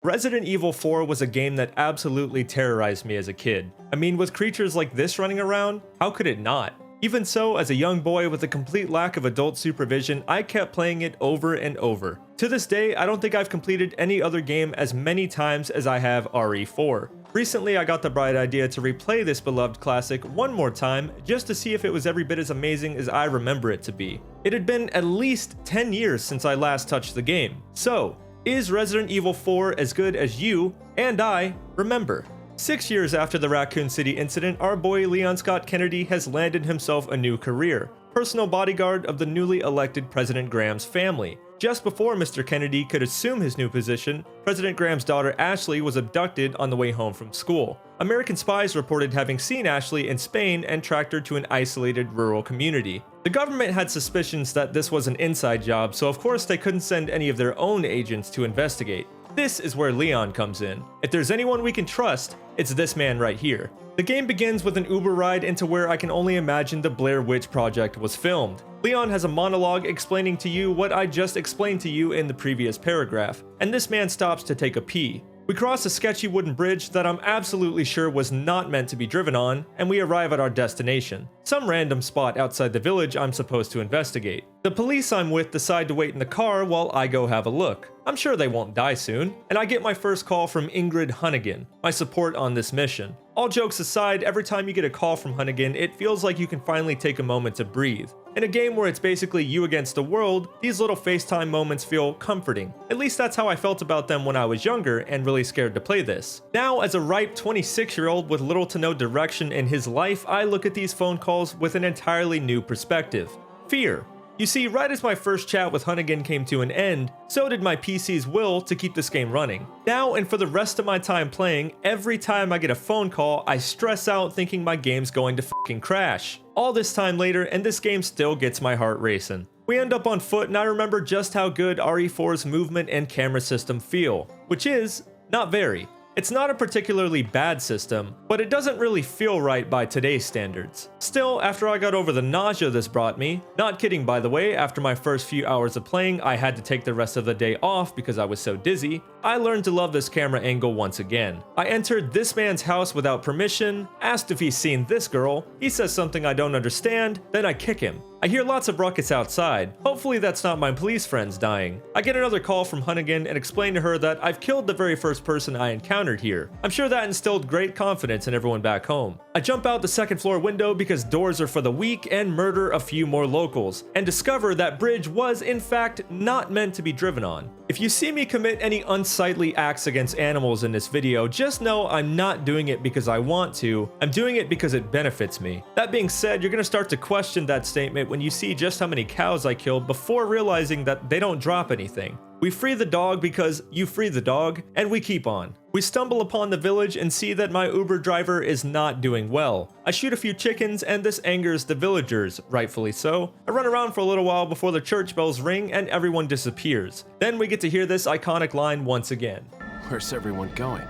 Resident Evil 4 was a game that absolutely terrorized me as a kid. I mean, with creatures like this running around, how could it not? Even so, as a young boy with a complete lack of adult supervision, I kept playing it over and over. To this day, I don't think I've completed any other game as many times as I have RE4. Recently, I got the bright idea to replay this beloved classic one more time just to see if it was every bit as amazing as I remember it to be. It had been at least 10 years since I last touched the game. So, is Resident Evil 4 as good as you and I remember? 6 years after the Raccoon City incident, our boy Leon Scott Kennedy has landed himself a new career, personal bodyguard of the newly elected President Graham's family. Just before Mr. Kennedy could assume his new position, President Graham's daughter Ashley was abducted on the way home from school. American spies reported having seen Ashley in Spain and tracked her to an isolated rural community. The government had suspicions that this was an inside job, so of course they couldn't send any of their own agents to investigate. This is where Leon comes in. If there's anyone we can trust, it's this man right here. The game begins with an Uber ride into where I can only imagine the Blair Witch Project was filmed. Leon has a monologue explaining to you what I just explained to you in the previous paragraph, and this man stops to take a pee. We cross a sketchy wooden bridge that I'm absolutely sure was not meant to be driven on, and we arrive at our destination, some random spot outside the village I'm supposed to investigate. The police I'm with decide to wait in the car while I go have a look. I'm sure they won't die soon, and I get my first call from Ingrid Hunnigan, my support on this mission. All jokes aside, every time you get a call from Hunnigan, it feels like you can finally take a moment to breathe. In a game where it's basically you against the world, these little FaceTime moments feel comforting. At least that's how I felt about them when I was younger and really scared to play this. Now, as a ripe 26-year-old with little to no direction in his life, I look at these phone calls with an entirely new perspective. Fear. You see, right as my first chat with Hunnigan came to an end, so did my PC's will to keep this game running. Now and for the rest of my time playing, every time I get a phone call, I stress out thinking my game's going to fucking crash. All this time later, and this game still gets my heart racing. We end up on foot, and I remember just how good RE4's movement and camera system feel, which is not very. It's not a particularly bad system, but it doesn't really feel right by today's standards. Still, after I got over the nausea this brought me, not kidding by the way, after my first few hours of playing I had to take the rest of the day off because I was so dizzy, I learned to love this camera angle once again. I entered this man's house without permission, asked if he's seen this girl, he says something I don't understand, then I kick him. I hear lots of ruckus outside. Hopefully that's not my police friends dying. I get another call from Hunnigan and explain to her that I've killed the very first person I encountered here. I'm sure that instilled great confidence in everyone back home. I jump out the second floor window because doors are for the weak and murder a few more locals, and discover that bridge was in fact not meant to be driven on. If you see me commit any unsightly acts against animals in this video, just know I'm not doing it because I want to, I'm doing it because it benefits me. That being said, you're gonna start to question that statement when you see just how many cows I killed before realizing that they don't drop anything. We free the dog because you free the dog, and we keep on. We stumble upon the village and see that my Uber driver is not doing well. I shoot a few chickens and this angers the villagers, rightfully so. I run around for a little while before the church bells ring and everyone disappears. Then we get to hear this iconic line once again. Where's everyone going?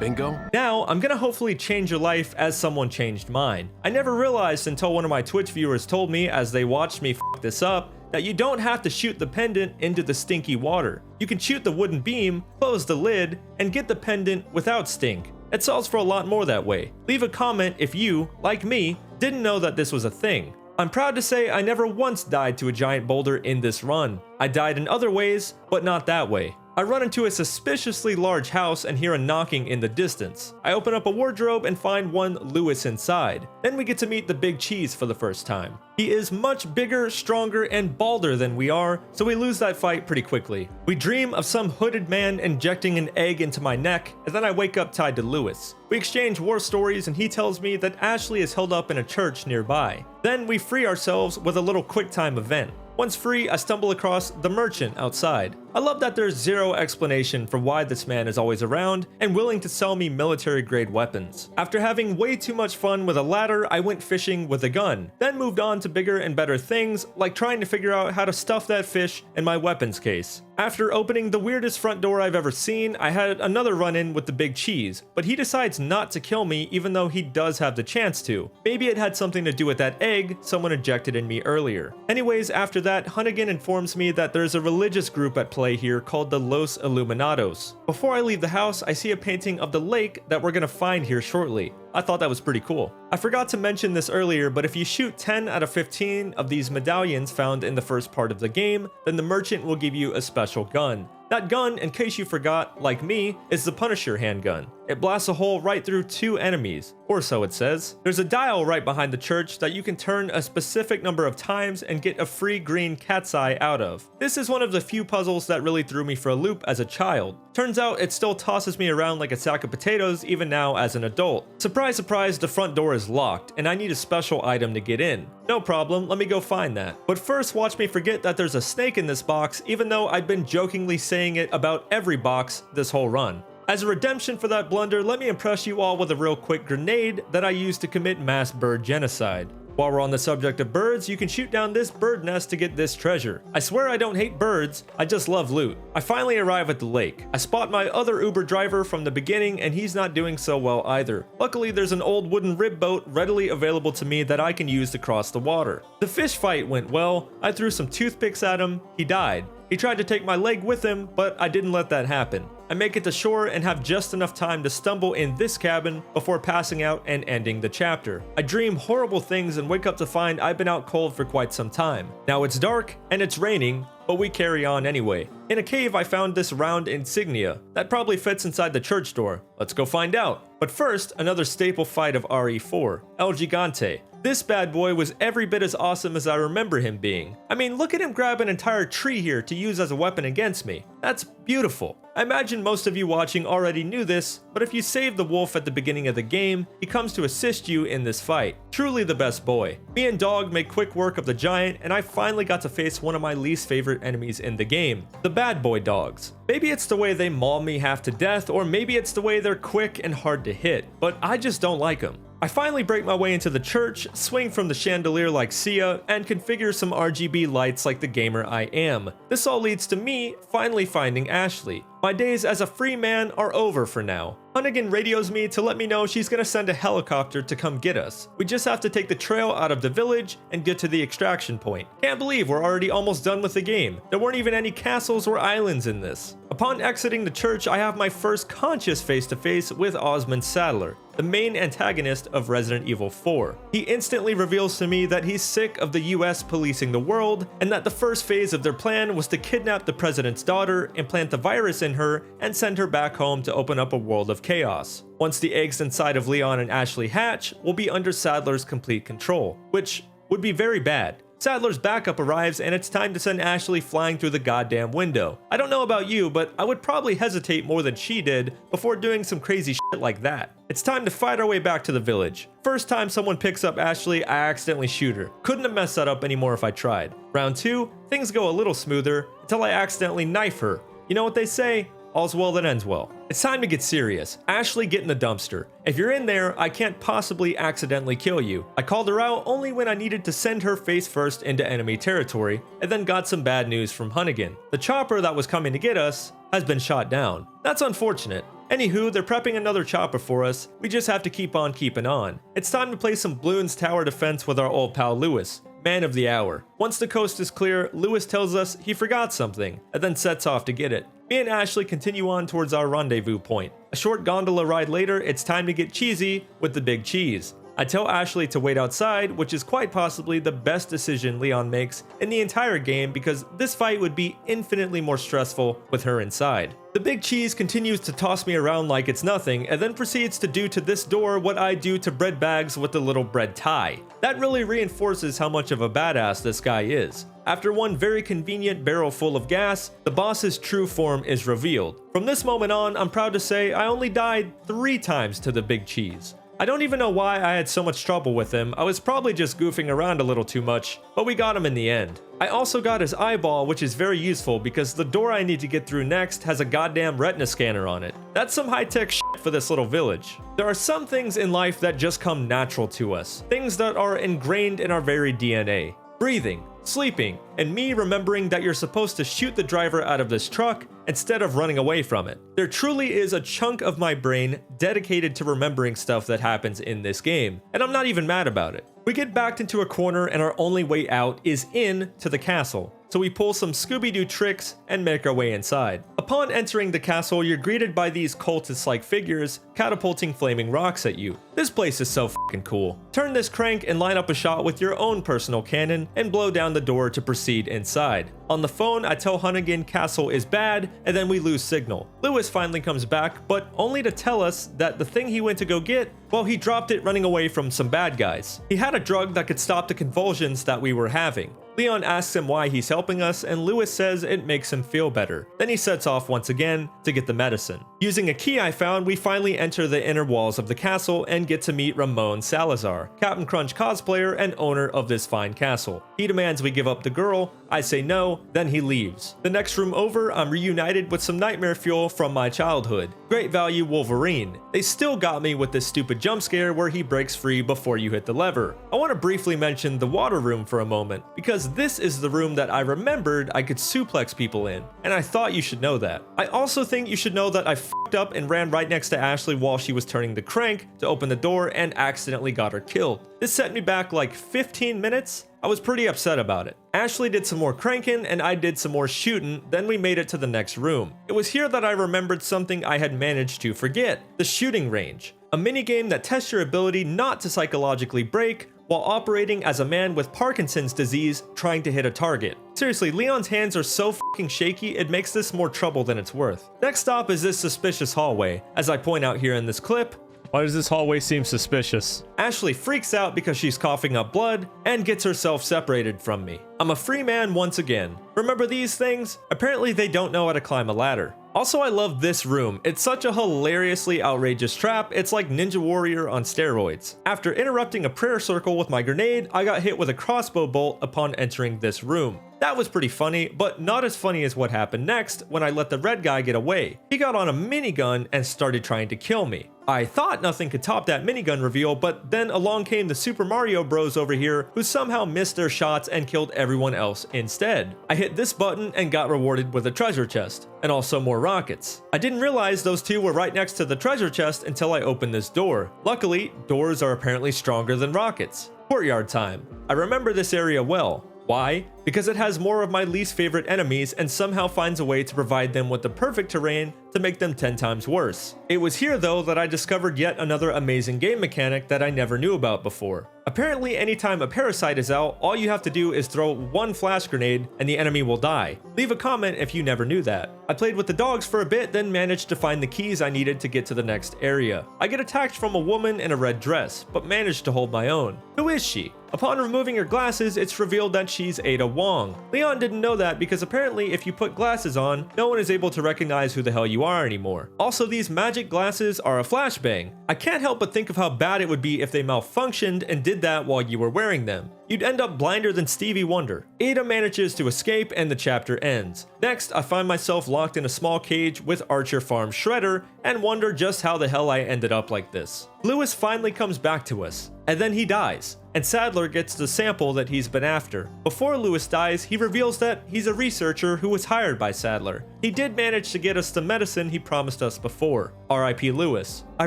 Bingo? Now, I'm gonna hopefully change your life as someone changed mine. I never realized until one of my Twitch viewers told me as they watched me f this up, that you don't have to shoot the pendant into the stinky water. You can shoot the wooden beam, close the lid, and get the pendant without stink. It solves for a lot more that way. Leave a comment if you, like me, didn't know that this was a thing. I'm proud to say I never once died to a giant boulder in this run. I died in other ways, but not that way. I run into a suspiciously large house and hear a knocking in the distance. I open up a wardrobe and find one Lewis inside. Then we get to meet the Big Cheese for the first time. He is much bigger, stronger, and balder than we are, so we lose that fight pretty quickly. We dream of some hooded man injecting an egg into my neck, and then I wake up tied to Lewis. We exchange war stories and he tells me that Ashley is held up in a church nearby. Then we free ourselves with a little QuickTime event. Once free, I stumble across the merchant outside. I love that there's zero explanation for why this man is always around and willing to sell me military-grade weapons. After having way too much fun with a ladder, I went fishing with a gun, then moved on to bigger and better things, like trying to figure out how to stuff that fish in my weapons case. After opening the weirdest front door I've ever seen, I had another run-in with the Big Cheese, but he decides not to kill me even though he does have the chance to. Maybe it had something to do with that egg someone ejected in me earlier. Anyways, after that, Hunnigan informs me that there's a religious group at play play here called the Los Iluminados. Before I leave the house, I see a painting of the lake that we're gonna find here shortly. I thought that was pretty cool. I forgot to mention this earlier, but if you shoot 10 out of 15 of these medallions found in the first part of the game, then the merchant will give you a special gun. That gun, in case you forgot, like me, is the Punisher handgun. It blasts a hole right through 2 enemies, or so it says. There's a dial right behind the church that you can turn a specific number of times and get a free green cat's eye out of. This is one of the few puzzles that really threw me for a loop as a child. Turns out it still tosses me around like a sack of potatoes even now as an adult. Surprise, surprise, the front door is locked and I need a special item to get in. No problem, let me go find that. But first, watch me forget that there's a snake in this box, even though I've been jokingly saying it about every box this whole run. As a redemption for that blunder, let me impress you all with a real quick grenade that I used to commit mass bird genocide. While we're on the subject of birds, you can shoot down this bird nest to get this treasure. I swear I don't hate birds, I just love loot. I finally arrive at the lake. I spot my other Uber driver from the beginning and he's not doing so well either. Luckily, there's an old wooden rib boat readily available to me that I can use to cross the water. The fish fight went well. I threw some toothpicks at him, he died. He tried to take my leg with him, but I didn't let that happen. I make it to shore and have just enough time to stumble in this cabin before passing out and ending the chapter. I dream horrible things and wake up to find I've been out cold for quite some time. Now it's dark and it's raining, but we carry on anyway. In a cave I found this round insignia. That probably fits inside the church door. Let's go find out. But first, another staple fight of RE4, El Gigante. This bad boy was every bit as awesome as I remember him being. I mean, look at him grab an entire tree here to use as a weapon against me. That's beautiful. I imagine most of you watching already knew this, but if you save the wolf at the beginning of the game, he comes to assist you in this fight. Truly the best boy. Me and Dog make quick work of the giant, and I finally got to face one of my least favorite enemies in the game, the bad boy dogs. Maybe it's the way they maul me half to death, or maybe it's the way they're quick and hard to hit, but I just don't like them. I finally break my way into the church, swing from the chandelier like Sia, and configure some RGB lights like the gamer I am. This all leads to me finally finding Ashley. My days as a free man are over for now. Hunnigan radios me to let me know she's gonna send a helicopter to come get us. We just have to take the trail out of the village and get to the extraction point. Can't believe we're already almost done with the game. There weren't even any castles or islands in this. Upon exiting the church, I have my first conscious face-to-face with Osmond Saddler, the main antagonist of Resident Evil 4. He instantly reveals to me that he's sick of the US policing the world, and that the first phase of their plan was to kidnap the president's daughter, implant the virus in her, and send her back home to open up a world of chaos. Once the eggs inside of Leon and Ashley hatch, we'll be under Saddler's complete control, which would be very bad. Saddler's backup arrives and it's time to send Ashley flying through the goddamn window. I don't know about you, but I would probably hesitate more than she did before doing some crazy shit like that. It's time to fight our way back to the village. First time someone picks up Ashley, I accidentally shoot her. Couldn't have messed that up anymore if I tried. Round 2, things go a little smoother until I accidentally knife her. You know what they say? All's well that ends well. It's time to get serious. Ashley, get in the dumpster. If you're in there, I can't possibly accidentally kill you. I called her out only when I needed to send her face first into enemy territory, and then got some bad news from Hunnigan. The chopper that was coming to get us has been shot down. That's unfortunate. Anywho, they're prepping another chopper for us. We just have to keep on keeping on. It's time to play some Bloons Tower Defense with our old pal Lewis, man of the hour. Once the coast is clear, Lewis tells us he forgot something, and then sets off to get it. Me and Ashley continue on towards our rendezvous point. A short gondola ride later, it's time to get cheesy with the big cheese. I tell Ashley to wait outside, which is quite possibly the best decision Leon makes in the entire game because this fight would be infinitely more stressful with her inside. The big cheese continues to toss me around like it's nothing and then proceeds to do to this door what I do to bread bags with the little bread tie. That really reinforces how much of a badass this guy is. After one very convenient barrel full of gas, the boss's true form is revealed. From this moment on, I'm proud to say I only died 3 times to the big cheese. I don't even know why I had so much trouble with him. I was probably just goofing around a little too much, but we got him in the end. I also got his eyeball, which is very useful because the door I need to get through next has a goddamn retina scanner on it. That's some high-tech shit for this little village. There are some things in life that just come natural to us, things that are ingrained in our very DNA. Breathing, sleeping, and me remembering that you're supposed to shoot the driver out of this truck instead of running away from it. There truly is a chunk of my brain dedicated to remembering stuff that happens in this game, and I'm not even mad about it. We get backed into a corner and our only way out is in to the castle. so we pull some Scooby-Doo tricks and make our way inside. Upon entering the castle, you're greeted by these cultist-like figures catapulting flaming rocks at you. This place is so fucking cool. Turn this crank and line up a shot with your own personal cannon and blow down the door to proceed inside. On the phone, I tell Hunnigan castle is bad, and then we lose signal. Lewis finally comes back, but only to tell us that the thing he went to go get, well, he dropped it running away from some bad guys. He had a drug that could stop the convulsions that we were having. Leon asks him why he's helping us, and Lewis says it makes him feel better. Then he sets off once again to get the medicine. Using a key I found, we finally enter the inner walls of the castle and get to meet Ramon Salazar, Captain Crunch cosplayer and owner of this fine castle. He demands we give up the girl, I say no, then he leaves. The next room over, I'm reunited with some nightmare fuel from my childhood. Great value Wolverine. They still got me with this stupid jump scare where he breaks free before you hit the lever. I want to briefly mention the water room for a moment, because this is the room that I remembered I could suplex people in, and I thought you should know that. I also think you should know that I fucked up and ran right next to Ashley while she was turning the crank to open the door and accidentally got her killed. This set me back like 15 minutes. I was pretty upset about it. Ashley did some more cranking and I did some more shooting, then we made it to the next room. It was here that I remembered something I had managed to forget, the shooting range. A minigame that tests your ability not to psychologically break while operating as a man with Parkinson's disease trying to hit a target. Seriously, Leon's hands are so fucking shaky, it makes this more trouble than it's worth. Next stop is this suspicious hallway. As I point out here in this clip, why does this hallway seem suspicious? Ashley freaks out because she's coughing up blood and gets herself separated from me. I'm a free man once again. Remember these things? Apparently they don't know how to climb a ladder. Also, I love this room. It's such a hilariously outrageous trap, it's like Ninja Warrior on steroids. After interrupting a prayer circle with my grenade, I got hit with a crossbow bolt upon entering this room. That was pretty funny, but not as funny as what happened next when I let the red guy get away. He got on a minigun and started trying to kill me. I thought nothing could top that minigun reveal, but then along came the Super Mario Bros over here who somehow missed their shots and killed everyone else instead. I hit this button and got rewarded with a treasure chest, and also more rockets. I didn't realize those two were right next to the treasure chest until I opened this door. Luckily, doors are apparently stronger than rockets. Courtyard time. I remember this area well. Why? Because it has more of my least favorite enemies and somehow finds a way to provide them with the perfect terrain to make them 10 times worse. It was here though that I discovered yet another amazing game mechanic that I never knew about before. Apparently anytime a parasite is out, all you have to do is throw one flash grenade and the enemy will die. Leave a comment if you never knew that. I played with the dogs for a bit, then managed to find the keys I needed to get to the next area. I get attacked from a woman in a red dress, but managed to hold my own. Who is she? Upon removing her glasses, it's revealed that she's Ada Wong. Leon didn't know that because apparently if you put glasses on, no one is able to recognize who the hell you are anymore. Also, these magic glasses are a flashbang. I can't help but think of how bad it would be if they malfunctioned and did that while you were wearing them. You'd end up blinder than Stevie Wonder. Ada manages to escape and the chapter ends. Next, I find myself locked in a small cage with Archer Farm Shredder and wonder just how the hell I ended up like this. Lewis finally comes back to us, and then he dies, and Sadler gets the sample that he's been after. Before Lewis dies, he reveals that he's a researcher who was hired by Sadler. He did manage to get us the medicine he promised us before. R.I.P. Lewis. I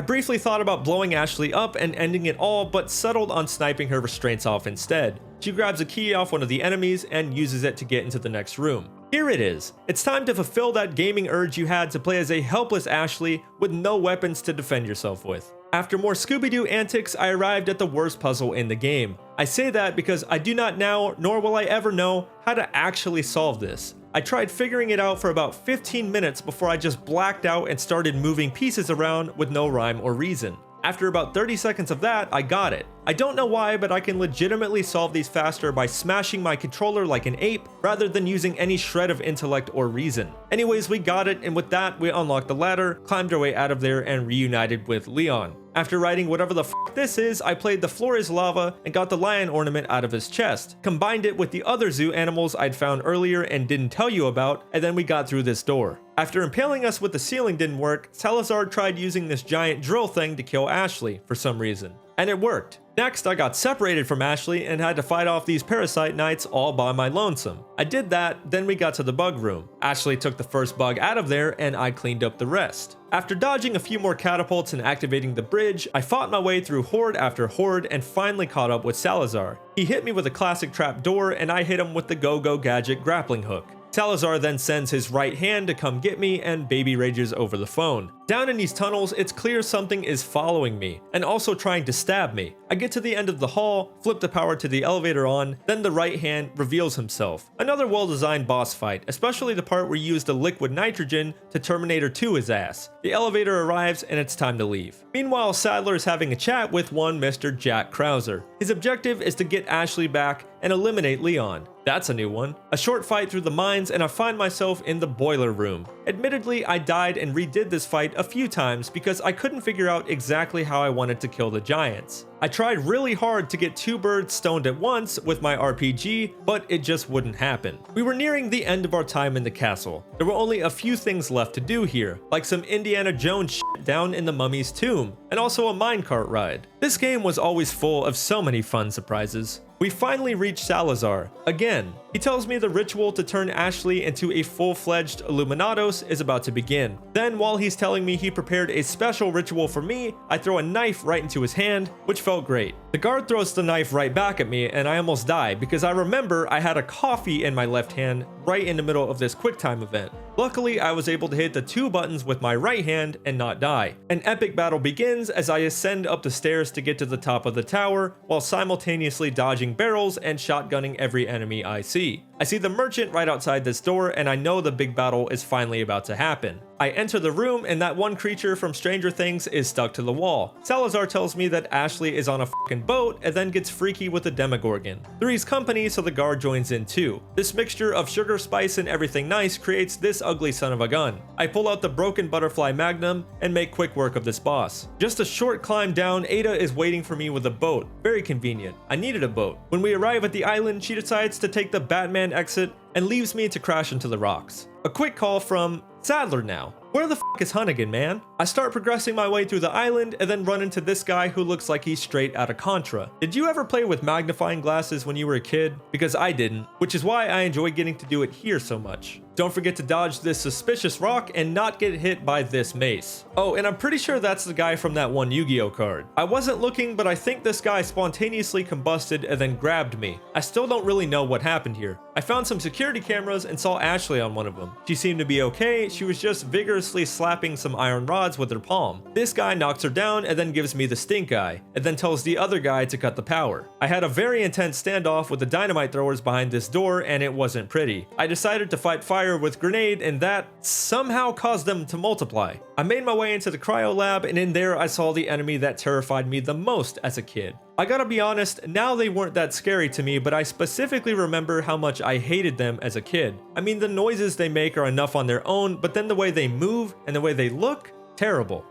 briefly thought about blowing Ashley up and ending it all, but settled on sniping her restraints off instead. She grabs a key off one of the enemies and uses it to get into the next room. Here it is. It's time to fulfill that gaming urge you had to play as a helpless Ashley with no weapons to defend yourself with. After more Scooby-Doo antics, I arrived at the worst puzzle in the game. I say that because I do not now, nor will I ever know, how to actually solve this. I tried figuring it out for about 15 minutes before I just blacked out and started moving pieces around with no rhyme or reason. After about 30 seconds of that, I got it. I don't know why, but I can legitimately solve these faster by smashing my controller like an ape, rather than using any shred of intellect or reason. Anyways, we got it, and with that, we unlocked the ladder, climbed our way out of there, and reunited with Leon. After writing whatever the fuck this is, I played the floor is lava and got the lion ornament out of his chest, combined it with the other zoo animals I'd found earlier and didn't tell you about, and then we got through this door. After impaling us with the ceiling didn't work, Salazar tried using this giant drill thing to kill Ashley for some reason. And it worked. Next, I got separated from Ashley and had to fight off these parasite knights all by my lonesome. I did that, then we got to the bug room. Ashley took the first bug out of there and I cleaned up the rest. After dodging a few more catapults and activating the bridge, I fought my way through horde after horde and finally caught up with Salazar. He hit me with a classic trap door and I hit him with the Go-Go Gadget grappling hook. Salazar then sends his right hand to come get me and baby rages over the phone. Down in these tunnels, it's clear something is following me and also trying to stab me. I get to the end of the hall, flip the power to the elevator on, then the right hand reveals himself. Another well-designed boss fight, especially the part where you use the liquid nitrogen to Terminator 2 his ass. The elevator arrives and it's time to leave. Meanwhile, Sadler is having a chat with one Mr. Jack Krauser. His objective is to get Ashley back and eliminate Leon. That's a new one. A short fight through the mines and I find myself in the boiler room. Admittedly, I died and redid this fight a few times because I couldn't figure out exactly how I wanted to kill the giants. I tried really hard to get 2 birds stoned at once with my RPG, but it just wouldn't happen. We were nearing the end of our time in the castle. There were only a few things left to do here, like some Indiana Jones shit down in the mummy's tomb, and also a minecart ride. This game was always full of so many fun surprises. We finally reach Salazar. Again, he tells me the ritual to turn Ashley into a full-fledged Illuminados is about to begin. Then, while he's telling me he prepared a special ritual for me, I throw a knife right into his hand, which felt great. The guard throws the knife right back at me and I almost die because I remember I had a coffee in my left hand right in the middle of this QuickTime event. Luckily, I was able to hit the 2 buttons with my right hand and not die. An epic battle begins as I ascend up the stairs to get to the top of the tower, while simultaneously dodging barrels and shotgunning every enemy I see. I see the merchant right outside this door and I know the big battle is finally about to happen. I enter the room and that one creature from Stranger Things is stuck to the wall. Salazar tells me that Ashley is on a fucking boat and then gets freaky with the Demogorgon. Three's company, so the guard joins in too. This mixture of sugar, spice, and everything nice creates this ugly son of a gun. I pull out the broken butterfly magnum and make quick work of this boss. Just a short climb down, Ada is waiting for me with a boat. Very convenient. I needed a boat. When we arrive at the island, she decides to take the Batman exit and leaves me to crash into the rocks. A quick call from Sadler now. Where the f is Hunnigan, man? I start progressing my way through the island and then run into this guy who looks like he's straight out of Contra. Did you ever play with magnifying glasses when you were a kid? Because I didn't, which is why I enjoy getting to do it here so much. Don't forget to dodge this suspicious rock and not get hit by this mace. Oh, and I'm pretty sure that's the guy from that one Yu-Gi-Oh card. I wasn't looking, but I think this guy spontaneously combusted and then grabbed me. I still don't really know what happened here. I found some security cameras and saw Ashley on one of them. She seemed to be okay, she was just vigorously slapping some iron rods with her palm. This guy knocks her down and then gives me the stink eye, and then tells the other guy to cut the power. I had a very intense standoff with the dynamite throwers behind this door and it wasn't pretty. I decided to fight fire with grenade and that somehow caused them to multiply. I made my way into the cryo lab and in there I saw the enemy that terrified me the most as a kid. I gotta be honest, now they weren't that scary to me, but I specifically remember how much I hated them as a kid. I mean, the noises they make are enough on their own, but then the way they move and the way they look, terrible.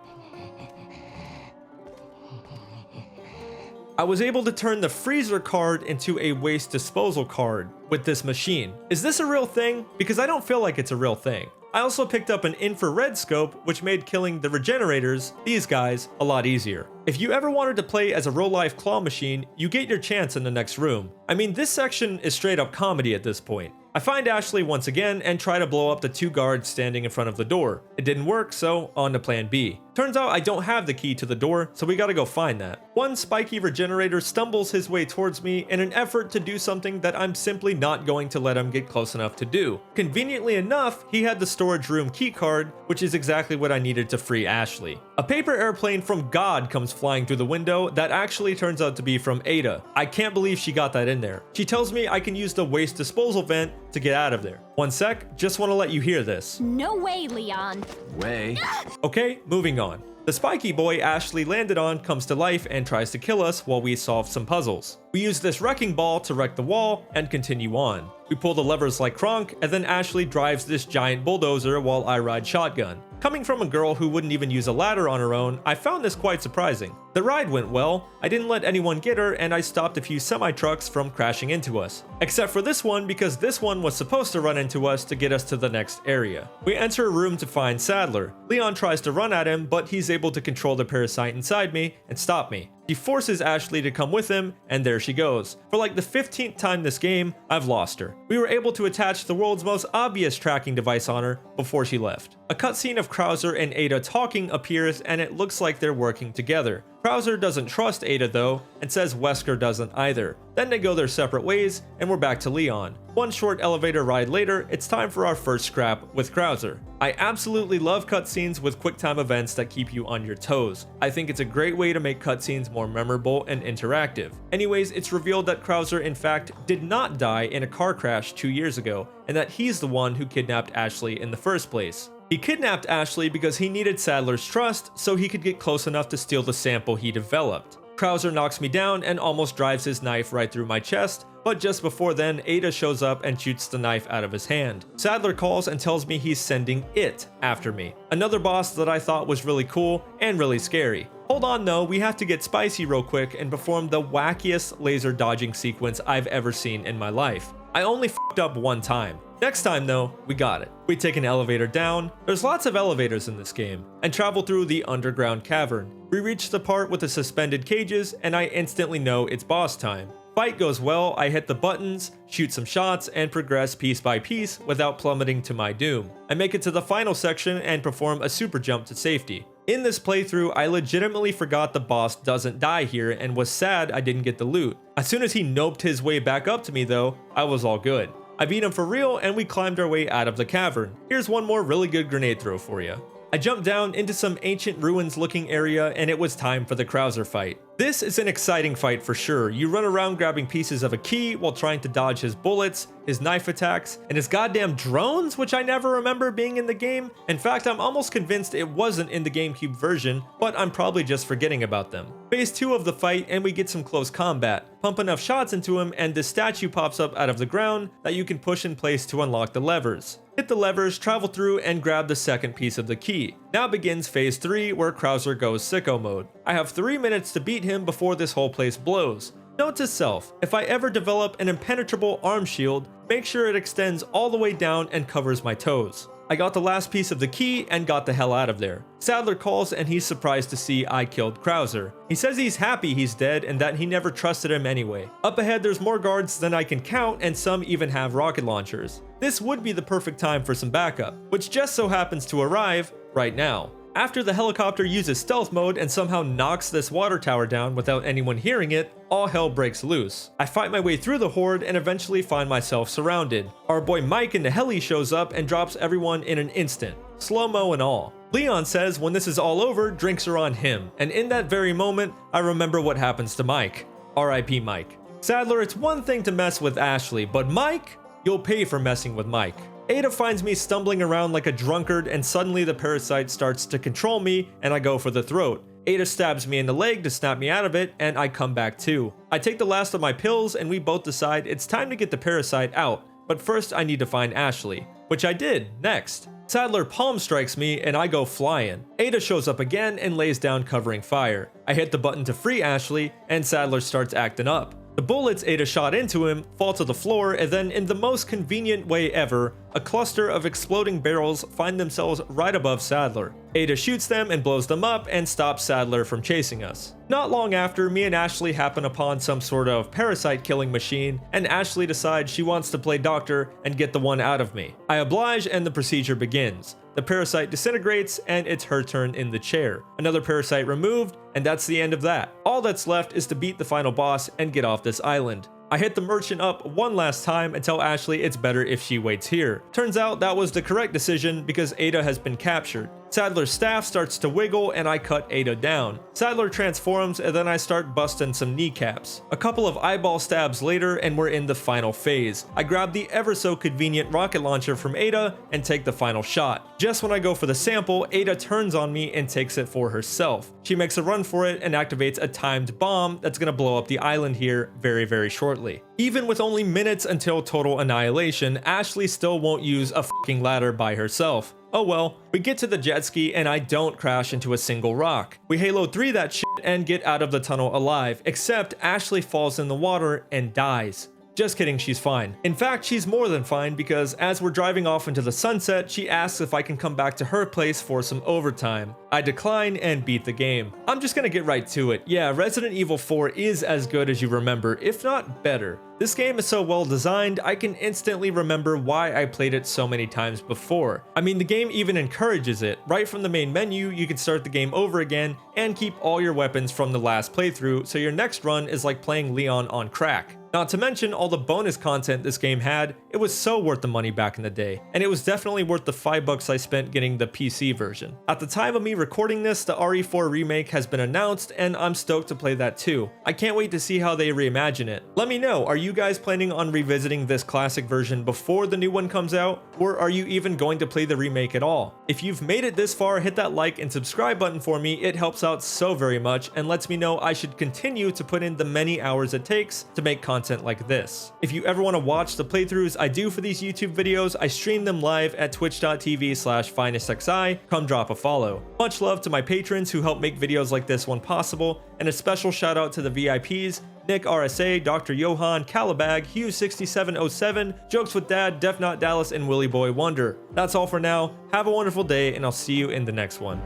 I was able to turn the freezer card into a waste disposal card with this machine. Is this a real thing? Because I don't feel like it's a real thing. I also picked up an infrared scope, which made killing the regenerators, these guys, a lot easier. If you ever wanted to play as a real-life claw machine, you get your chance in the next room. I mean, this section is straight up comedy at this point. I find Ashley once again and try to blow up the 2 guards standing in front of the door. It didn't work, so on to plan B. Turns out I don't have the key to the door, so we gotta go find that. One spiky regenerator stumbles his way towards me in an effort to do something that I'm simply not going to let him get close enough to do. Conveniently enough, he had the storage room keycard, which is exactly what I needed to free Ashley. A paper airplane from God comes flying through the window that actually turns out to be from Ada. I can't believe she got that in there. She tells me I can use the waste disposal vent to get out of there. One sec, just want to let you hear this. No way, Leon. Way. Okay, moving on. The spiky boy Ashley landed on comes to life and tries to kill us while we solve some puzzles. We use this wrecking ball to wreck the wall and continue on. We pull the levers like Kronk, and then Ashley drives this giant bulldozer while I ride shotgun. Coming from a girl who wouldn't even use a ladder on her own, I found this quite surprising. The ride went well, I didn't let anyone get her, and I stopped a few semi-trucks from crashing into us. Except for this one, because this one was supposed to run into us to get us to the next area. We enter a room to find Sadler. Leon tries to run at him, but he's able to control the parasite inside me and stop me. He forces Ashley to come with him, and there she goes. For like the 15th time this game, I've lost her. We were able to attach the world's most obvious tracking device on her before she left. A cutscene of Krauser and Ada talking appears, and it looks like they're working together. Krauser doesn't trust Ada though, and says Wesker doesn't either. Then they go their separate ways, and we're back to Leon. One short elevator ride later, it's time for our first scrap with Krauser. I absolutely love cutscenes with quick-time events that keep you on your toes. I think it's a great way to make cutscenes more memorable and interactive. Anyways, it's revealed that Krauser in fact did not die in a car crash 2 years ago, and that he's the one who kidnapped Ashley in the first place. He kidnapped Ashley because he needed Sadler's trust so he could get close enough to steal the sample he developed. Krauser knocks me down and almost drives his knife right through my chest, but just before then, Ada shows up and shoots the knife out of his hand. Sadler calls and tells me he's sending it after me. Another boss that I thought was really cool and really scary. Hold on though, we have to get spicy real quick and perform the wackiest laser dodging sequence I've ever seen in my life. I only f***ed up one time. Next time though, we got it. We take an elevator down, there's lots of elevators in this game, and travel through the underground cavern. We reach the part with the suspended cages, and I instantly know it's boss time. Fight goes well, I hit the buttons, shoot some shots, and progress piece by piece without plummeting to my doom. I make it to the final section and perform a super jump to safety. In this playthrough, I legitimately forgot the boss doesn't die here and was sad I didn't get the loot. As soon as he noped his way back up to me though, I was all good. I beat him for real and we climbed our way out of the cavern. Here's one more really good grenade throw for you. I jumped down into some ancient ruins looking area and it was time for the Krauser fight. This is an exciting fight for sure. You run around grabbing pieces of a key while trying to dodge his bullets, his knife attacks, and his goddamn drones, which I never remember being in the game. In fact, I'm almost convinced it wasn't in the GameCube version, but I'm probably just forgetting about them. Phase 2 of the fight and we get some close combat. Pump enough shots into him and this statue pops up out of the ground that you can push in place to unlock the levers. Hit the levers, travel through, and grab the second piece of the key. Now begins phase 3 where Krauser goes sicko mode. I have 3 minutes to beat him before this whole place blows. Note to self, if I ever develop an impenetrable arm shield, make sure it extends all the way down and covers my toes. I got the last piece of the key and got the hell out of there. Sadler calls and he's surprised to see I killed Krauser. He says he's happy he's dead and that he never trusted him anyway. Up ahead there's more guards than I can count and some even have rocket launchers. This would be the perfect time for some backup, which just so happens to arrive right now. After the helicopter uses stealth mode and somehow knocks this water tower down without anyone hearing it, all hell breaks loose. I fight my way through the horde and eventually find myself surrounded. Our boy Mike in the heli shows up and drops everyone in an instant, slow-mo and all. Leon says when this is all over, drinks are on him, and in that very moment, I remember what happens to Mike. R.I.P. Mike. Sadler, it's one thing to mess with Ashley, but Mike? You'll pay for messing with Mike. Ada finds me stumbling around like a drunkard and suddenly the parasite starts to control me and I go for the throat. Ada stabs me in the leg to snap me out of it and I come back too. I take the last of my pills and we both decide it's time to get the parasite out, but first I need to find Ashley, which I did next. Sadler palm strikes me and I go flying. Ada shows up again and lays down covering fire. I hit the button to free Ashley and Sadler starts acting up. The bullets Ada shot into him fall to the floor and then in the most convenient way ever, a cluster of exploding barrels find themselves right above Sadler. Ada shoots them and blows them up and stops Sadler from chasing us. Not long after, me and Ashley happen upon some sort of parasite killing machine and Ashley decides she wants to play doctor and get the one out of me. I oblige and the procedure begins. The parasite disintegrates and it's her turn in the chair. Another parasite removed and that's the end of that. All that's left is to beat the final boss and get off this island. I hit the merchant up one last time and tell Ashley it's better if she waits here. Turns out that was the correct decision because Ada has been captured. Sadler's staff starts to wiggle and I cut Ada down. Sadler transforms and then I start busting some kneecaps. A couple of eyeball stabs later and we're in the final phase. I grab the ever so convenient rocket launcher from Ada and take the final shot. Just when I go for the sample, Ada turns on me and takes it for herself. She makes a run for it and activates a timed bomb that's gonna blow up the island here very shortly. Even with only minutes until total annihilation, Ashley still won't use a fucking ladder by herself. Oh well, we get to the jet ski and I don't crash into a single rock. We Halo 3 that shit and get out of the tunnel alive, except Ashley falls in the water and dies. Just kidding, she's fine. In fact, she's more than fine because as we're driving off into the sunset, she asks if I can come back to her place for some overtime. I decline and beat the game. I'm just gonna get right to it. Yeah, Resident Evil 4 is as good as you remember, if not better. This game is so well designed, I can instantly remember why I played it so many times before. I mean, the game even encourages it. Right from the main menu, you can start the game over again and keep all your weapons from the last playthrough, so your next run is like playing Leon on crack. Not to mention all the bonus content this game had, it was so worth the money back in the day, and it was definitely worth the $5 I spent getting the PC version. At the time of me recording this, the RE4 remake has been announced, and I'm stoked to play that too. I can't wait to see how they reimagine it. Let me know, are you guys planning on revisiting this classic version before the new one comes out, or are you even going to play the remake at all? If you've made it this far, hit that like and subscribe button for me, it helps out so very much and lets me know I should continue to put in the many hours it takes to make content like this. If you ever want to watch the playthroughs I do for these YouTube videos, I stream them live at twitch.tv/finestxi. Come drop a follow. Much love to my patrons who help make videos like this one possible, and a special shout out to the VIPs, Nick RSA, Dr. Johan, Calabag, Hugh6707, Jokes with Dad, Def Not Dallas, and Willy Boy Wonder. That's all for now. Have a wonderful day, and I'll see you in the next one.